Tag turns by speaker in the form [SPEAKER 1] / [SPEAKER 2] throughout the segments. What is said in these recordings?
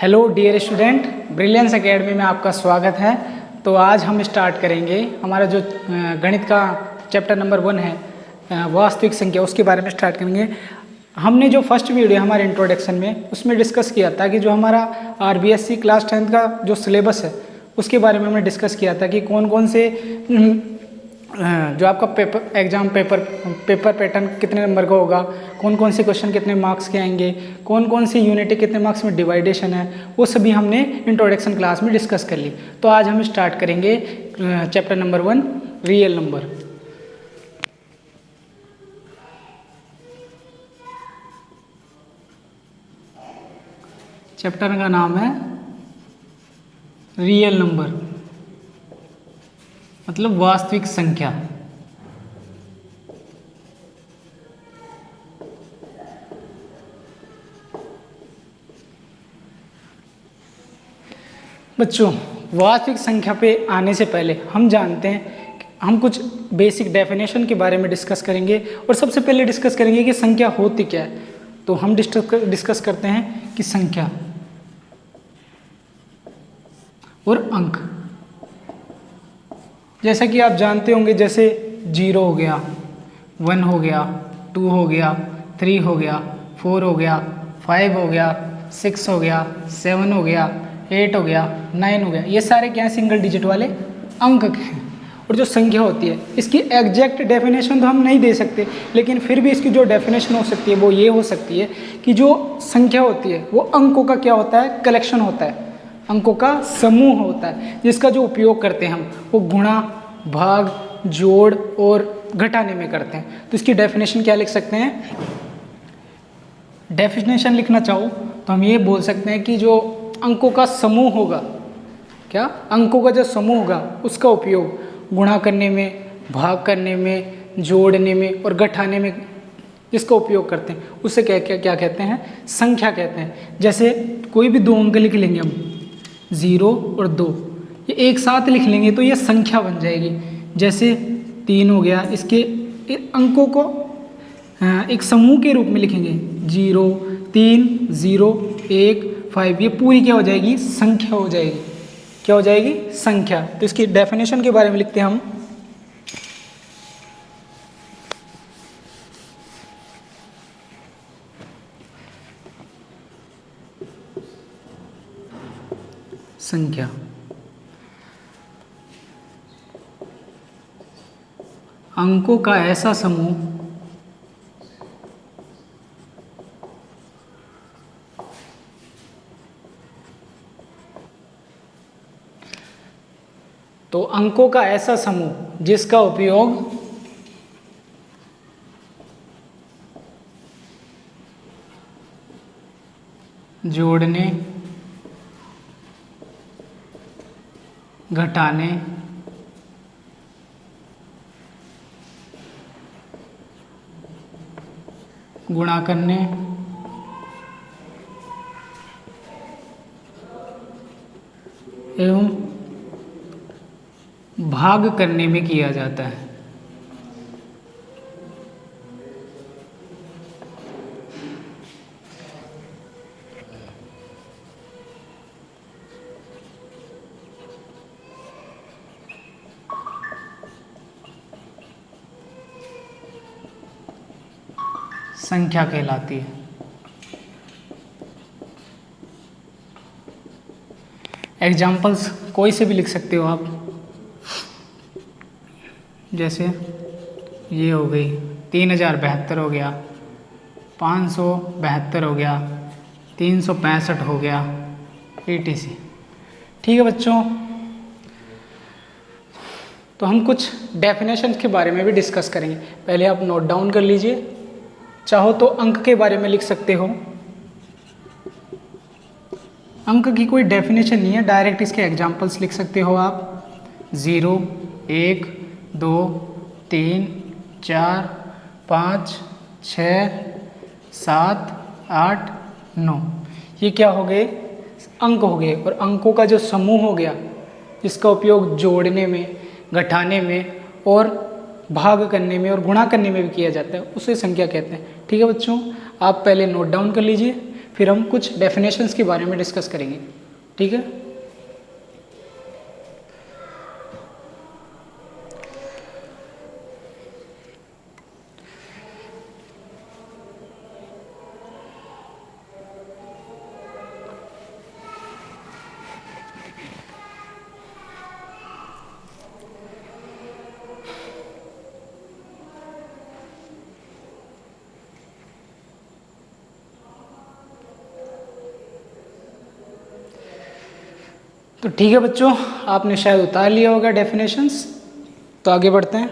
[SPEAKER 1] Hello dear student, brilliance academy में आपका स्वागत है। तो आज हम स्टार्ट करेंगे हमारा जो गणित का चैप्टर नंबर 1 है वास्तविक संख्या, उसके बारे में स्टार्ट करेंगे। हमने जो फर्स्ट वीडियो हमारे इंट्रोडक्शन में उसमें डिस्कस किया था कि जो हमारा आरबीएससी क्लास 10th का जो सिलेबस है उसके बारे में हमने डिस्कस किया था कि कौन कौन से जो आपका एग्जाम पेपर पैटर्न कितने नंबर का होगा, कौन कौन से क्वेश्चन कितने मार्क्स के आएंगे, कौन कौन सी यूनिट कितने मार्क्स में डिवाइडेशन है, वो सभी हमने इंट्रोडक्शन क्लास में डिस्कस कर ली। तो आज हम स्टार्ट करेंगे chapter number 1 real number. Chapter का नाम है रियल नंबर, मतलब वास्तविक संख्या। बच्चों, वास्तविक संख्या पे आने से पहले हम जानते हैं, हम कुछ बेसिक डेफिनेशन के बारे में डिस्कस करेंगे और सबसे पहले डिस्कस करेंगे कि संख्या होती क्या है। तो हम डिस्कस करते हैं कि संख्या और अंक, जैसा कि आप जानते होंगे, जैसे 0 हो गया, 1 हो गया, 2 हो गया, 3 हो गया, 4 हो गया, 5 हो गया, 6 हो गया, 7 हो गया, 8 हो गया, 9 हो गया। ये सारे क्या हैं? सिंगल डिजिट वाले अंक हैं। और जो संख्या होती है, इसकी एग्जैक्ट डेफिनेशन तो हम नहीं दे सकते, लेकिन फिर भी इसकी जो डेफिनेशन हो सकती है वो ये हो सकती है कि जो संख्या होती है वो अंकों का क्या होता है? कलेक्शन होता है, अंकों का समूह होता है, जिसका जो उपयोग करते हैं हम वो गुणा, भाग, जोड़ और घटाने में करते हैं। तो इसकी डेफिनेशन क्या लिख सकते हैं? डेफिनेशन लिखना चाहो तो हम ये बोल सकते हैं कि जो अंकों का समूह होगा, क्या अंकों का जो समूह होगा उसका उपयोग गुणा करने में, भाग करने में, जोड़ने में और घटाने में जिसका उपयोग करते हैं उसे क्या क्या क्या कहते हैं? संख्या कहते हैं। जैसे कोई भी दो अंक लिख लेंगे हम, 0 और 2, ये एक साथ लिख लेंगे तो ये संख्या बन जाएगी। जैसे 3 हो गया, इसके अंकों को एक समूह के रूप में लिखेंगे, 0, 3, 0, 1, 5, ये पूरी क्या हो जाएगी? संख्या हो जाएगी। क्या हो जाएगी? संख्या। तो इसकी डेफिनेशन के बारे में लिखते हैं हम। संख्या अंकों का ऐसा समूह तो अंकों का ऐसा समूह जिसका उपयोग जोड़ने, घटाने, गुणा करने एवं भाग करने में किया जाता है। संख्या कहलाती है। एग्जाम्पल्स कोई से भी लिख सकते हो आप, जैसे ये हो गई 3072 हो गया, 572 हो गया, 365 हो गया, etc। ठीक है बच्चों, तो हम कुछ डेफिनेशन के बारे में भी डिस्कस करेंगे। पहले आप नोट डाउन कर लीजिए, चाहो तो अंक के बारे में लिख सकते हो। अंक की कोई डेफिनेशन नहीं है, डायरेक्ट इसके एग्जाम्पल्स लिख सकते हो आप। 0, 1, 2, 3, 4, 5, 6, 7, 8, 9, ये क्या हो गए? अंक हो गए। और अंकों का जो समूह हो गया जिसका उपयोग जोड़ने में, घटाने में और भाग करने में और गुणा करने में भी किया जाता है, उसे संख्या कहते हैं। ठीक है बच्चों, आप पहले नोट डाउन कर लीजिए, फिर हम कुछ डेफिनेशंस के बारे में डिस्कस करेंगे, ठीक है। तो ठीक है बच्चों, आपने शायद उतार लिया होगा डेफिनेशंस, तो आगे बढ़ते हैं।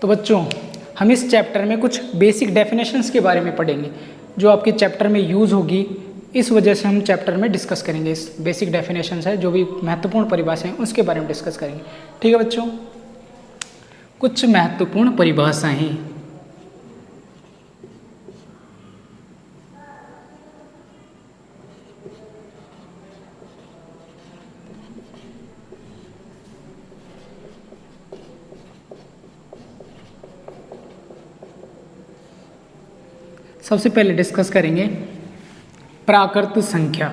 [SPEAKER 1] तो बच्चों, हम इस चैप्टर में कुछ बेसिक डेफिनेशंस के बारे में पढ़ेंगे जो आपके चैप्टर में यूज़ होगी। इस वजह से हम चैप्टर में डिस्कस करेंगे। इस बेसिक डेफिनेशंस है, जो भी महत्वपूर्ण परिभाषाएं हैं उसके बारे में डिस्कस करेंगे, ठीक है बच्चों। कुछ महत्वपूर्ण परिभाषाएं। सबसे पहले डिस्कस करेंगे प्राकृत संख्या।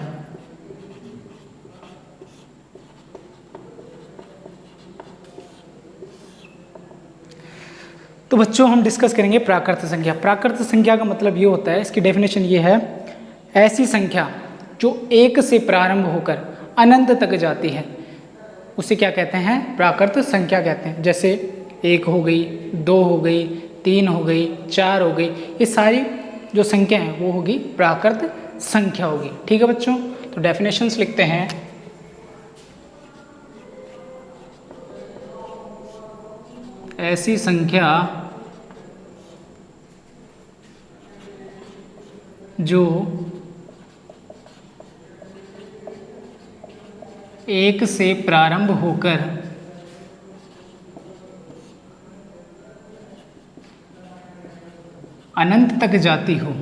[SPEAKER 1] तो बच्चों, हम डिस्कस करेंगे प्राकृत संख्या। प्राकृत संख्या का मतलब ये होता है, इसकी डेफिनेशन ये है, ऐसी संख्या जो एक से प्रारंभ होकर अनंत तक जाती है उसे क्या कहते हैं? प्राकृत संख्या कहते हैं। जैसे 1 हो गई, 2 हो गई, 3 हो गई, 4 हो गई, ये सारी जो संख्या है वो होगी प्राकृत संख्या होगी, ठीक है बच्चों। तो डेफिनेशंस लिखते हैं। ऐसी संख्या जो एक से प्रारंभ होकर अनंत तक जाती हो,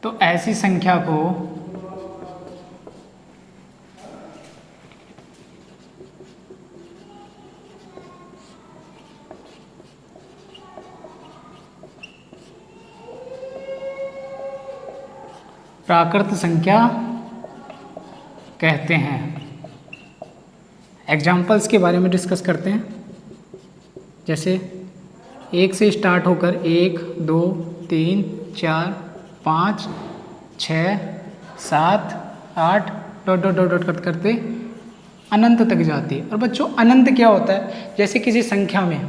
[SPEAKER 1] तो ऐसी संख्या को प्राकृत संख्या कहते हैं। एग्जाम्पल्स के बारे में डिस्कस करते हैं। जैसे 1 से स्टार्ट होकर 1, 2, 3, 4, 5, 6, 7, 8 डॉट डॉट डॉट डॉट करते अनंत तक जाती है। और बच्चों, अनंत क्या होता है? जैसे किसी संख्या में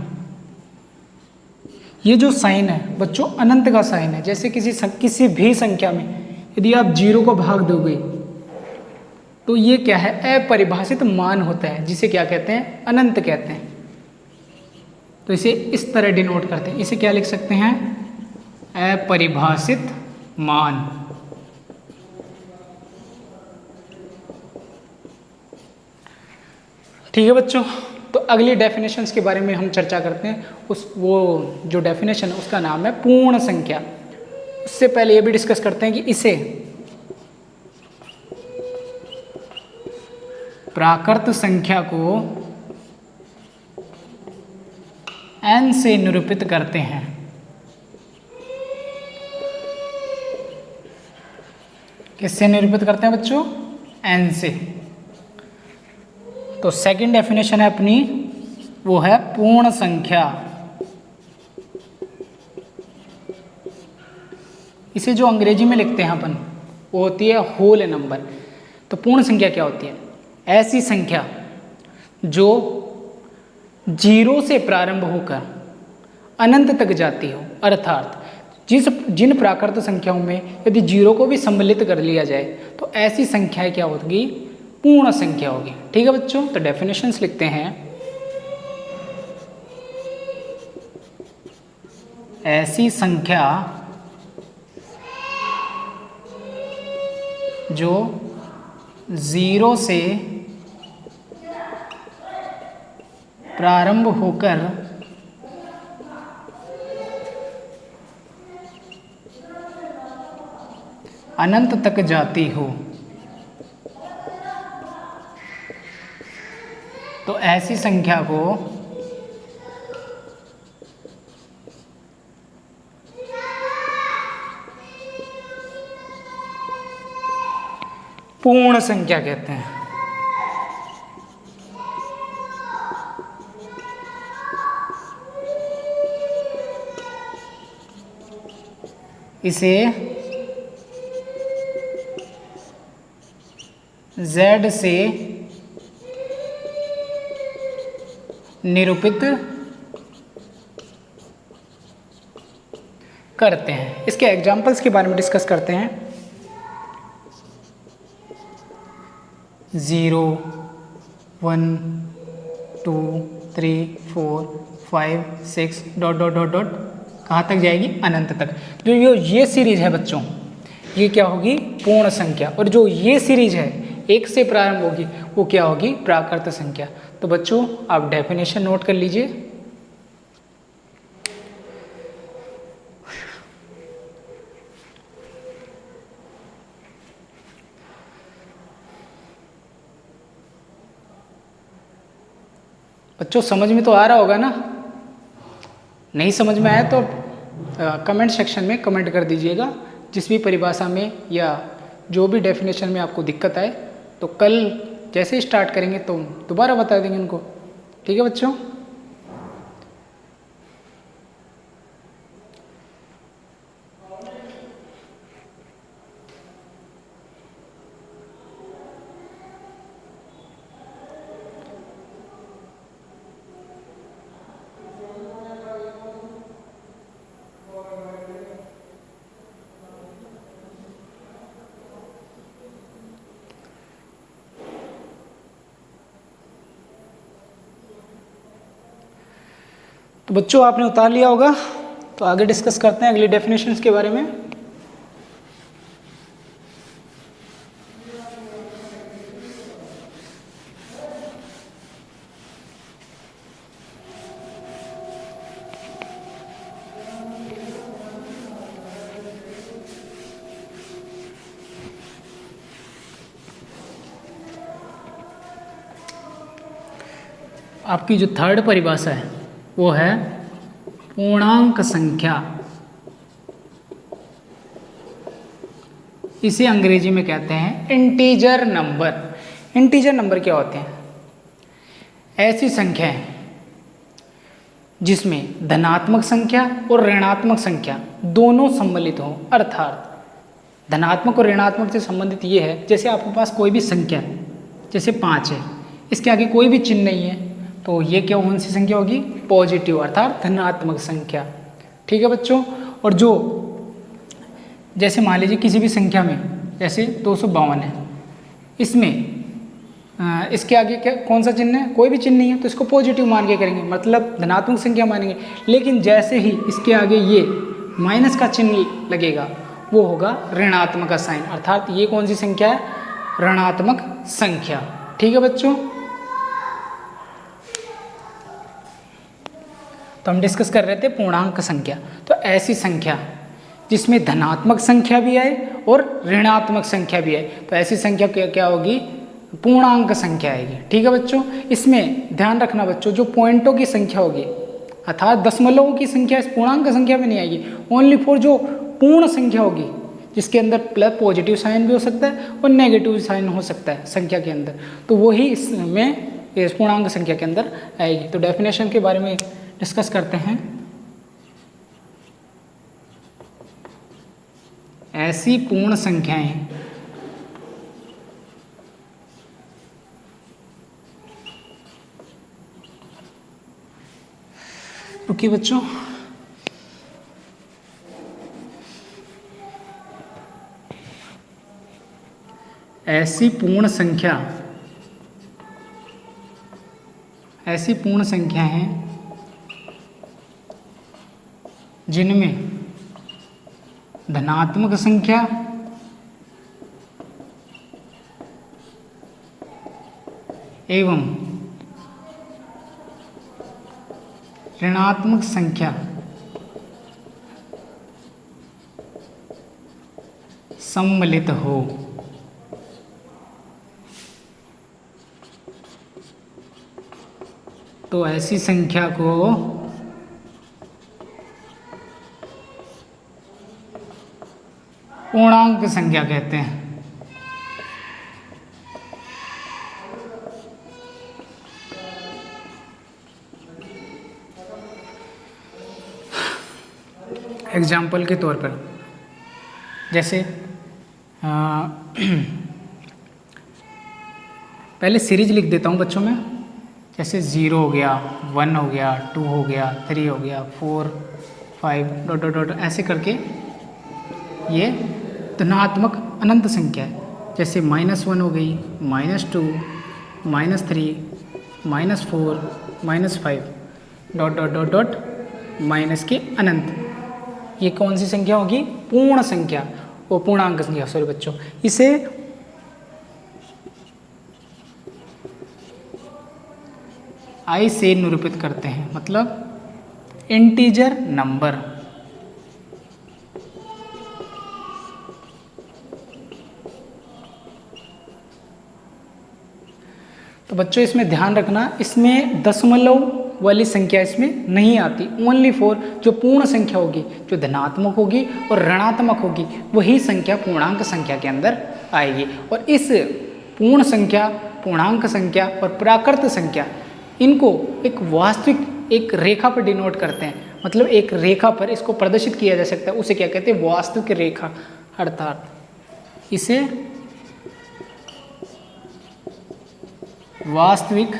[SPEAKER 1] ये जो साइन है बच्चों, अनंत का साइन है। जैसे किसी भी संख्या में यदि आप 0 को भाग दोगे तो ये क्या है? अपरिभाषित मान होता है, जिसे क्या कहते हैं? अनंत कहते हैं। तो इसे इस तरह डिनोट करते हैं। इसे क्या लिख सकते हैं? अपरिभाषित मान। ठीक है बच्चों, तो अगली डेफिनेशंस के बारे में हम चर्चा करते हैं। वो जो डेफिनेशन है उसका नाम है पूर्ण संख्या। उससे पहले ये भी डिस्कस करते हैं कि इसे प्राकृत संख्या को n से निरूपित करते हैं। किससे निरूपित करते हैं बच्चों? n से। तो सेकंड डेफिनेशन है अपनी, वो है पूर्ण संख्या। इसे जो अंग्रेजी में लिखते हैं अपन, वो होती है होल नंबर। तो पूर्ण संख्या क्या होती है? ऐसी संख्या जो 0 से प्रारंभ होकर अनंत तक जाती हो, अर्थात जिन प्राकृत संख्याओं में यदि 0 को भी सम्मिलित कर लिया जाए तो ऐसी संख्याएं क्या होगी? पूर्ण संख्या होगी। ठीक है बच्चों, तो डेफिनेशंस लिखते हैं। ऐसी संख्या जो 0 से प्रारंभ होकर अनंत तक जाती हो तो ऐसी संख्या को पूर्ण संख्या कहते हैं। इसे Z से निरूपित करते हैं। इसके एग्जाम्पल्स के बारे में डिस्कस करते हैं। 0 1 2 3 4 5 6 डॉट डॉट डॉट डॉट कहाँ तक जाएगी? अनंत तक। जो ये सीरीज है बच्चों, ये क्या होगी? पूर्ण संख्या। और जो ये सीरीज है 1 से प्रारंभ होगी, वो क्या होगी? प्राकृत संख्या। तो बच्चों आप डेफिनेशन नोट कर लीजिए। बच्चों समझ में तो आ रहा होगा ना? नहीं समझ में आया तो कमेंट सेक्शन में कमेंट कर दीजिएगा। जिस भी परिभाषा में या जो भी डेफिनेशन में आपको दिक्कत आए तो कल जैसे ही स्टार्ट करेंगे तो दोबारा बता देंगे उनको। ठीक है बच्चों? तो बच्चों आपने उतार लिया होगा, तो आगे डिस्कस करते हैं अगली डेफिनेशंस के बारे में। आपकी जो थर्ड परिभाषा है वो है पूर्णांक संख्या। इसे अंग्रेजी में कहते हैं इंटीजर नंबर। इंटीजर नंबर क्या होते हैं? ऐसी संख्याएं जिसमें धनात्मक संख्या और ऋणात्मक संख्या दोनों सम्मिलित हों। अर्थात धनात्मक और ऋणात्मक से संबंधित ये है, जैसे आपके पास कोई भी संख्या है, जैसे 5 है, इसके आगे कोई भी चिन्ह नहीं है, तो ये क्या कौन सी संख्या होगी? पॉजिटिव, अर्थात धनात्मक संख्या। ठीक है बच्चों? और जो जैसे मान लीजिए किसी भी संख्या में, जैसे 252 है, इसमें इसके आगे क्या कौन सा चिन्ह है? कोई भी चिन्ह नहीं है, तो इसको पॉजिटिव मान के करेंगे, मतलब धनात्मक संख्या मानेंगे। लेकिन जैसे ही इसके आगे ये माइनस का चिन्ह लगेगा, वो होगा ऋणात्मक का साइन, अर्थात ये कौन सी संख्या है? ऋणात्मक संख्या। ठीक है बच्चों? तो हम डिस्कस कर रहे थे पूर्णांक संख्या। तो ऐसी संख्या जिसमें धनात्मक संख्या भी आए और ऋणात्मक संख्या भी आए, तो ऐसी संख्या क्या होगी? पूर्णांक संख्या आएगी। ठीक है बच्चों? इसमें ध्यान रखना बच्चों, जो पॉइंटों की संख्या होगी, अर्थात दशमलवों की संख्या इस पूर्णांक संख्या में नहीं आएगी। ओनली फॉर जो पूर्ण संख्या होगी, जिसके अंदर प्लस पॉजिटिव साइन भी हो सकता है और नेगेटिव साइन हो सकता है संख्या के अंदर, तो वही इसमें इस पूर्णांक संख्या के अंदर आएगी। तो डेफिनेशन के बारे में डिस्कस करते हैं। ऐसी पूर्ण संख्याएं रुकिए बच्चों, ऐसी पूर्ण संख्या हैं जिनमें धनात्मक संख्या एवं ऋणात्मक संख्या सम्मिलित हो तो ऐसी संख्या को पूर्णांक संख्या कहते हैं। एग्जाम्पल के तौर पर जैसे पहले सीरीज लिख देता हूँ बच्चों में, जैसे 0 हो गया, 1 हो गया, 2 हो गया, 3 हो गया, 4 5 डॉट डॉट डॉट ऐसे करके ये धनात्मक अनंत संख्या है। जैसे -1 हो गई, -2, -3, -4, -5 dot dot dot dot minus के अनंत। ये कौन सी संख्या होगी? पूर्ण संख्या, वो पूर्णांक संख्या, सॉरी बच्चों। इसे I से निरूपित करते हैं, मतलब इंटीजर नंबर। तो बच्चों इसमें ध्यान रखना, इसमें दशमलव वाली संख्या इसमें नहीं आती। ओनली फॉर जो पूर्ण संख्या होगी, जो धनात्मक होगी और ऋणात्मक होगी, वही संख्या पूर्णांक संख्या के अंदर आएगी। और इस पूर्ण संख्या, पूर्णांक संख्या और प्राकृत संख्या, इनको एक वास्तविक एक रेखा पर डिनोट करते हैं, मतलब एक रेखा पर इसको प्रदर्शित किया जा सकता है। उसे क्या कहते हैं? वास्तविक रेखा। अर्थात इसे वास्तविक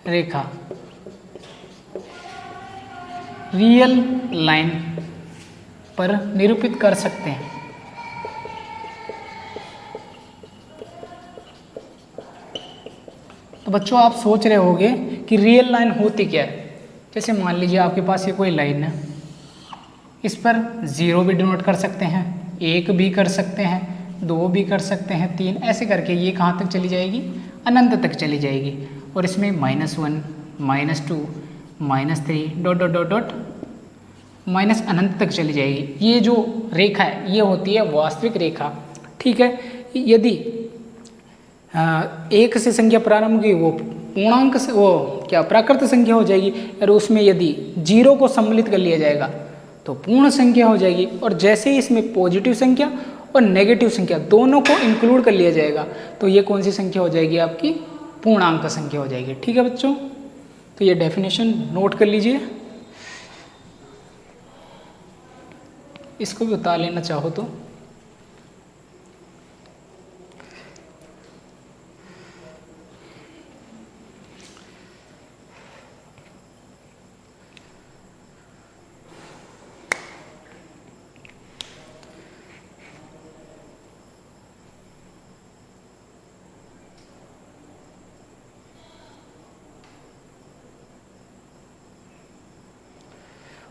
[SPEAKER 1] रेखा, रियल लाइन पर निरूपित कर सकते हैं। तो बच्चों आप सोच रहे होंगे कि रियल लाइन होती क्या है। जैसे मान लीजिए आपके पास ये कोई लाइन है, इस पर 0 भी डिनोट कर सकते हैं, 1 भी कर सकते हैं, 2 भी कर सकते हैं, 3, ऐसे करके ये कहाँ तक चली जाएगी? अनंत तक चली जाएगी। और इसमें -1, -2, -3 dot dot dot dot minus अनंत तक चली जाएगी। ये जो रेखा है ये होती है वास्तविक रेखा। ठीक है, यदि 1 से संख्या प्रारंभ की वो पूर्णांक से वो क्या प्राकृत संख्या हो जाएगी, और उसमें यदि 0 को सम्मिलित कर लिया जाएगा तो पूर्ण संख्या हो जाएगी। और जैसे ही इसमें पॉजिटिव संख्या और नेगेटिव संख्या दोनों को इंक्लूड कर लिया जाएगा तो ये कौन सी संख्या हो जाएगी? आपकी पूर्णांक संख्या हो जाएगी। ठीक है बच्चों, तो ये डेफिनेशन नोट कर लीजिए, इसको भी उतार लेना चाहो तो।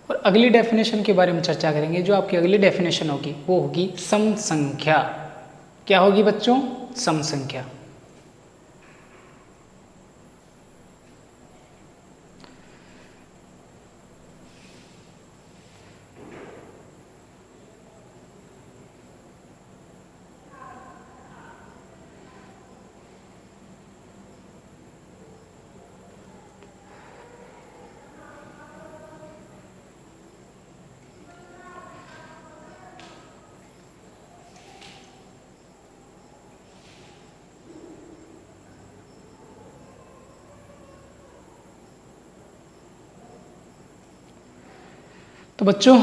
[SPEAKER 1] और अगली डेफिनेशन के बारे में चर्चा करेंगे। जो आपकी अगली डेफिनेशन होगी वो होगी सम संख्या। क्या होगी बच्चों? सम संख्या। तो बच्चों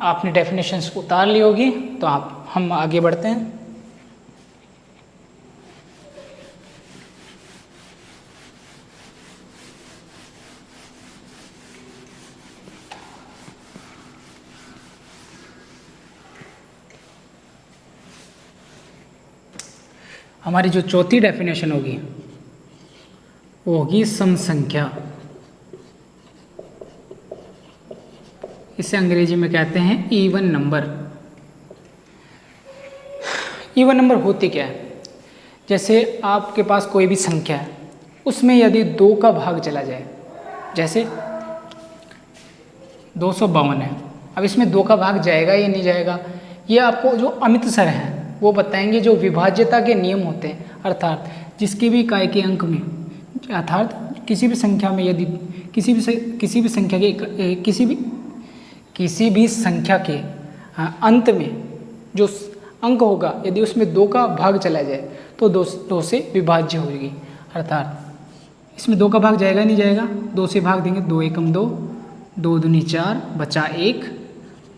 [SPEAKER 1] आपने डेफिनेशंस उतार ली होगी, तो हम आगे बढ़ते हैं। हमारी जो चौथी डेफिनेशन होगी वो होगी सम संख्या। इसे अंग्रेजी में कहते हैं इवन नंबर। इवन नंबर होती क्या है? जैसे आपके पास कोई भी संख्या है, उसमें यदि 2 का भाग चला जाए, जैसे 252 है। अब इसमें 2 का भाग जाएगा या नहीं जाएगा, ये आपको जो अमित सर हैं वो बताएंगे। जो विभाज्यता के नियम होते हैं, अर्थात जिसके भी इकाई के अंक में, अर्थात किसी भी संख्या में यदि किसी भी संख्या के किसी भी संख्या के अंत में जो अंक होगा, यदि उसमें 2 का भाग चला जाए तो 2 से विभाज्य होगी। अर्थात इसमें 2 का भाग जाएगा नहीं जाएगा, 2 से भाग देंगे, 2 एकम 2, 2 दूनी 4, बचा 1,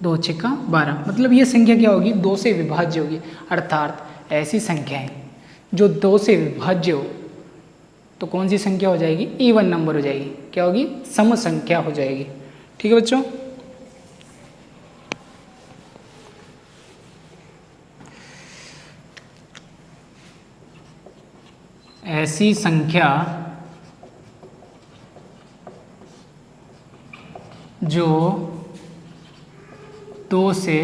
[SPEAKER 1] 2 छक्का 12। मतलब ये संख्या क्या होगी, 2 से विभाज्य होगी। अर्थात ऐसी संख्याएं जो 2 से विभाज्य हो तो कौन सी संख्या हो जाएगी, इवन नंबर हो जाएगी। क्या होगी, सम संख्या हो जाएगी। ठीक है बच्चों। ऐसी संख्या जो 2 से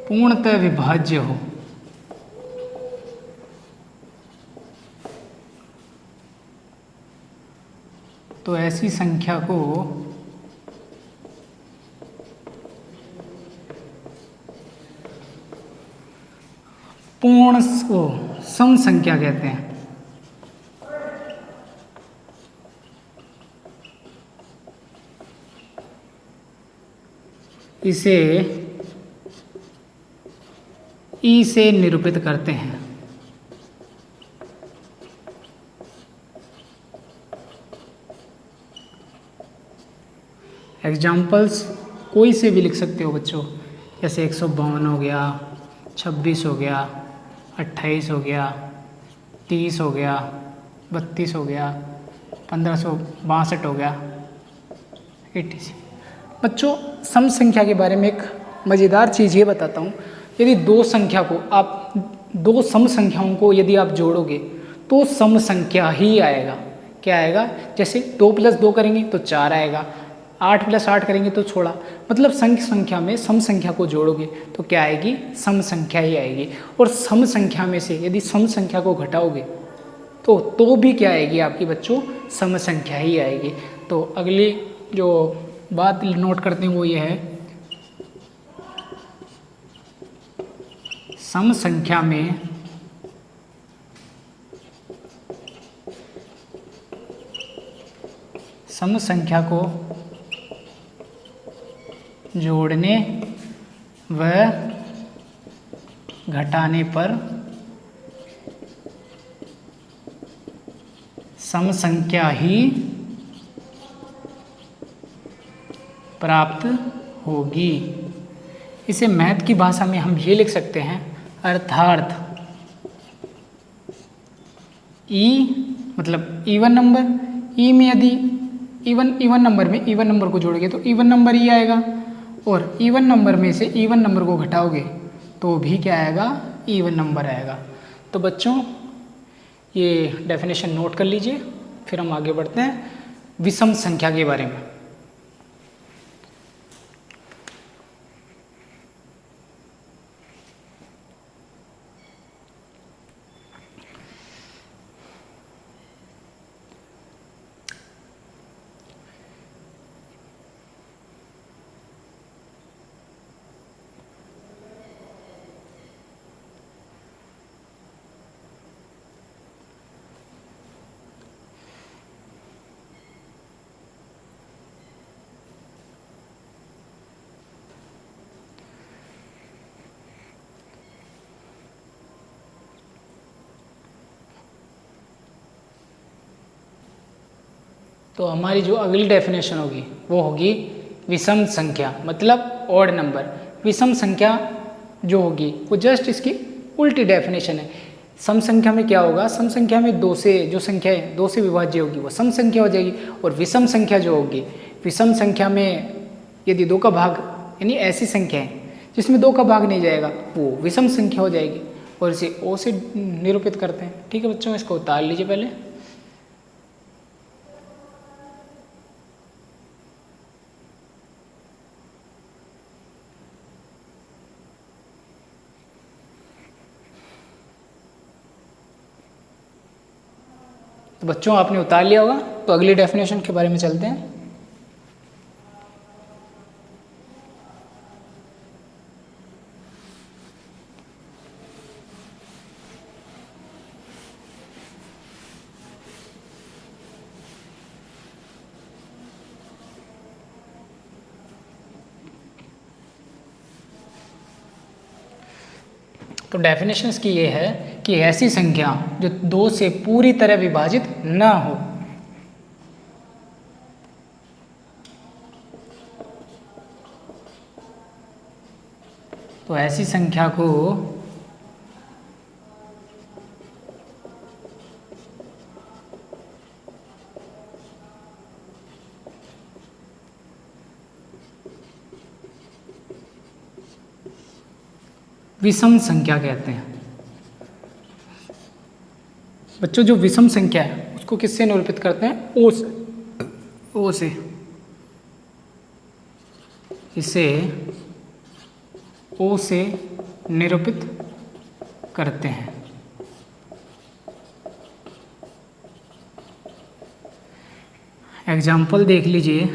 [SPEAKER 1] पूर्णतः विभाज्य हो, तो ऐसी संख्या को पूर्ण सम संख्या कहते हैं। इसे ई से निरूपित करते हैं। एग्जाम्पल्स कोई से भी लिख सकते हो बच्चों, जैसे 152 हो गया, 26 हो गया, 28 हो गया, 30 हो गया, 32 हो गया, 1562 हो गया, 86। बच्चों सम संख्या के बारे में एक मज़ेदार चीज़ ये बताता हूँ। यदि 2 संख्या को आप 2 सम संख्याओं को यदि आप जोड़ोगे तो सम संख्या ही आएगा। क्या आएगा, जैसे 2 + 2 करेंगे तो 4 आएगा, 8 + 8 करेंगे तो 16। मतलब संख्या में सम संख्या को जोड़ोगे तो क्या आएगी, सम संख्या ही आएगी। और सम संख्या में से यदि सम संख्या को घटाओगे तो भी क्या आएगी आपकी बच्चों, सम संख्या ही आएगी। तो अगली जो बात नोट करते हैं वो ये है, सम संख्या में सम संख्या को जोड़ने व घटाने पर सम संख्या ही प्राप्त होगी। इसे मैथ की भाषा में हम ये लिख सकते हैं, अर्थात ई मतलब इवन नंबर, ई में यदि इवन नंबर में इवन नंबर को जोड़ोगे तो इवन नंबर ही आएगा, और इवन नंबर में से इवन नंबर को घटाओगे तो भी क्या आएगा, इवन नंबर आएगा। तो बच्चों ये डेफिनेशन नोट कर लीजिए, फिर हम आगे बढ़ते हैं विषम संख्या के बारे में। तो हमारी जो अगली डेफिनेशन होगी वो होगी विषम संख्या, मतलब ऑड नंबर। विषम संख्या जो होगी वो जस्ट इसकी उल्टी डेफिनेशन है। सम संख्या में क्या होगा, सम संख्या में 2 से जो संख्या है 2 से विभाज्य होगी वो सम संख्या हो जाएगी, और विषम संख्या जो होगी, विषम संख्या में यदि 2 का भाग, यानी ऐसी संख्या है जिसमें 2 का भाग नहीं जाएगा वो विषम संख्या हो जाएगी, और इसे ओ से निरूपित करते हैं। ठीक है बच्चों, इसको उतार लीजिए पहले। तो बच्चों आपने उतार लिया होगा, तो अगली डेफिनेशन के बारे में चलते हैं। तो डेफिनेशंस की ये है कि ऐसी संख्या जो 2 से पूरी तरह विभाजित न हो। तो ऐसी संख्या को विषम संख्या कहते हैं। बच्चों जो विषम संख्या है उसको किससे निरूपित करते हैं? ओ से। ओ से। इसे ओ से निरूपित करते हैं। एग्जाम्पल देख लीजिए।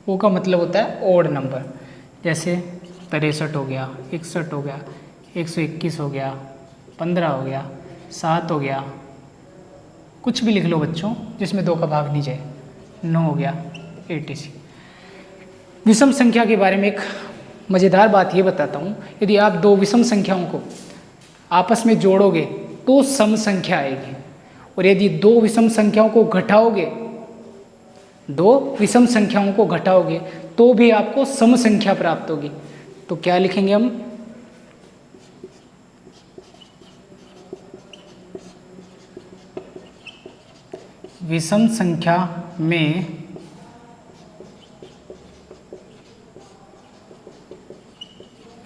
[SPEAKER 1] ओ का मतलब होता है ओड नंबर, जैसे 63 हो गया, 61 हो गया, 121 हो गया, 15 हो गया, 7 हो गया, कुछ भी लिख लो बच्चों जिसमें 2 का भाग नहीं जाए, 9 हो गया, 86। विषम संख्या के बारे में एक मज़ेदार बात ये बताता हूँ। यदि आप 2 विषम संख्याओं को आपस में जोड़ोगे तो सम संख्या आएगी, और यदि 2 विषम संख्याओं को घटाओगे, 2 विषम संख्याओं को घटाओगे तो भी आपको सम संख्या प्राप्त होगी। तो क्या लिखेंगे हम? विषम संख्या में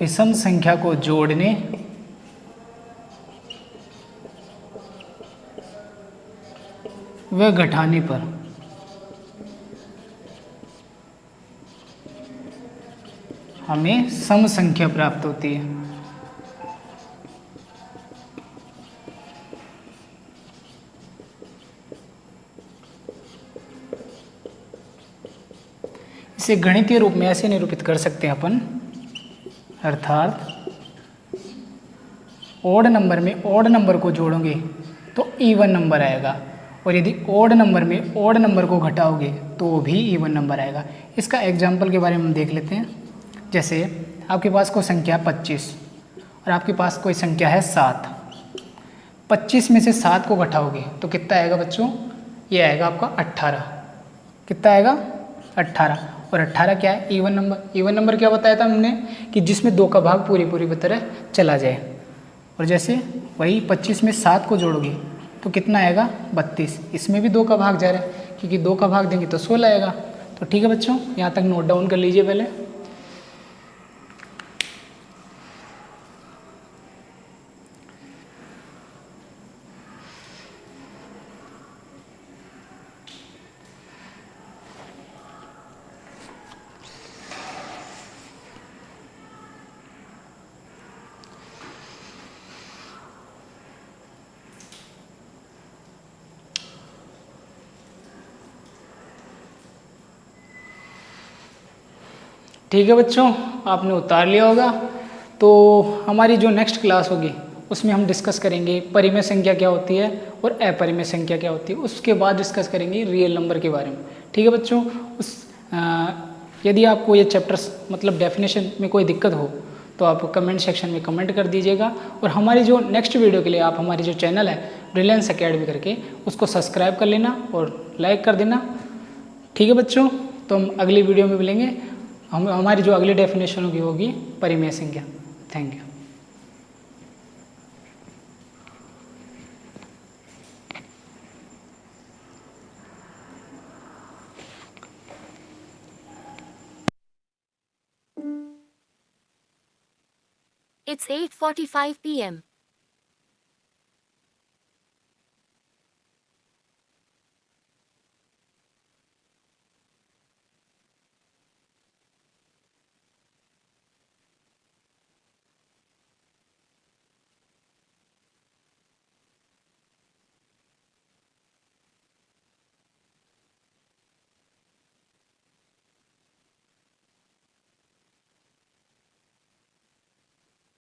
[SPEAKER 1] विषम संख्या को जोड़ने व घटाने पर हमें सम संख्या प्राप्त होती है। इसे गणितीय रूप में ऐसे निरूपित कर सकते हैं अपन, अर्थात ओड नंबर में ओड नंबर को जोड़ोगे तो इवन नंबर आएगा, और यदि ओड नंबर में ओड नंबर को घटाओगे तो भी इवन नंबर आएगा। इसका एग्जाम्पल के बारे में हम देख लेते हैं। जैसे आपके पास कोई संख्या 25 और आपके पास कोई संख्या है 7। 25 में से 7 को घटाओगे तो कितना आएगा बच्चों? ये आएगा आपका 18। कितना आएगा? 18। और 18 क्या है? Even number. इवन नंबर क्या बताया था हमने? कि जिसमें 2 का भाग पूरी पूरी तरह चला जाए। और जैसे वही 25 में 7 को जोड़ोगे तो कितना आएगा? 32। इसमें भी 2 का भाग जा रहा है, क्योंकि 2 का भाग देंगे तो 16 आएगा। तो ठीक है बच्चों, यहाँ तक नोट डाउन कर लीजिए पहले। ठीक है बच्चों, आपने उतार लिया होगा। तो हमारी जो नेक्स्ट क्लास होगी उसमें हम डिस्कस करेंगे परिमेय संख्या क्या होती है और अपरिमेय संख्या क्या होती है। उसके बाद डिस्कस करेंगे रियल नंबर के बारे में। ठीक है बच्चों, यदि आपको ये चैप्टर्स मतलब डेफिनेशन में कोई दिक्कत हो तो आप कमेंट सेक्शन में कमेंट कर दीजिएगा। और हमारी जो नेक्स्ट वीडियो के लिए आप हमारी जो चैनल है ब्रिलियंस एकेडमी करके उसको सब्सक्राइब कर लेना और लाइक कर देना। ठीक है बच्चों, तो हम अगली वीडियो में मिलेंगे। हमारी जो अगली डेफिनेशन होगी परिमेय संख्या। Thank you.
[SPEAKER 2] It's 8:45 p.m.